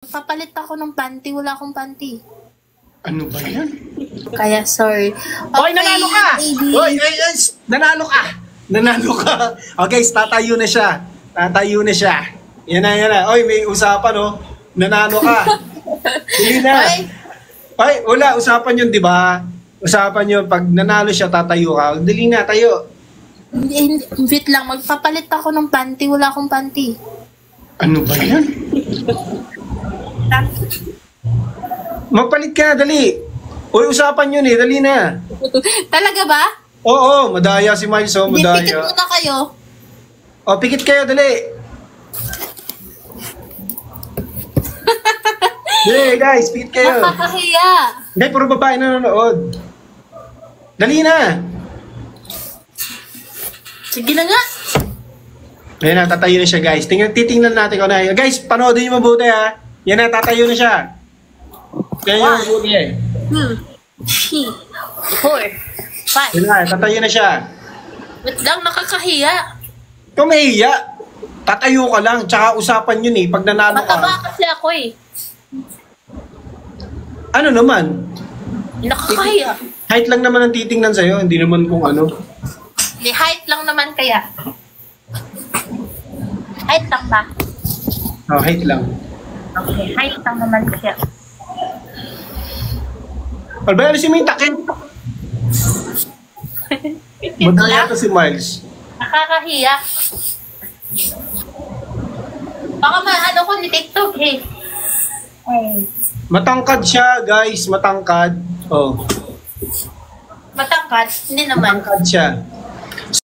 Papalit ako ng panty, wala akong panty. Ano ba yan? Kaya sorry. Hoy, nanalo ka! baby. Hoy, nanalo ka! Nanalo ka! Okay, tatayo na siya. Tatayo na siya. Yan na, yan na. Hoy, may usapan, oh. Nanalo ka. Hindi na. Hoy, wala. Usapan yun, di ba? Usapan yun. Pag nanalo siya, tatayo ka. Dali na, tayo. Wait lang, magpapalit ako ng panty, wala akong panty. Ano ba yan? Magpalit ka, dali. Uy, usapan yun eh, dali na. Talaga ba? Oo, madaya si Miles, oh, Hindi, pikit madaya. muna kayo. O, pikit kayo, dali. Dali, guys, pikit kayo. Nakakahiya. Hindi, puro babae nanonood. Dali na. Sige na nga. Ayan na, tatayo na siya, guys. Titingnan natin kung ano. Guys, panoodin niyo mabuti, ha. Yan na, tatayo na siya. Kaya yung mabuti, eh. 3, 4, 5. Yan na, tatayo na siya. Wait lang, nakakahiya. Kung mahiya, tatayo ka lang. Tsaka usapan yun, eh. Pag nanalo Mataba ka. kasi ako eh. Ano naman? Nakakahiya. Height lang naman ang titingnan sa'yo. Hindi naman kung ano. Di height lang naman kaya. Height lang ba? Oh, height lang. Okay, height lang naman siya. Albay, alisin mo yung takip. Madaya to si Miles. Nakakahiya. Baka ano ko ni TikTok eh. Ay. Matangkad siya, guys. Matangkad. Oh. Matangkad? Hindi naman. Matangkad siya.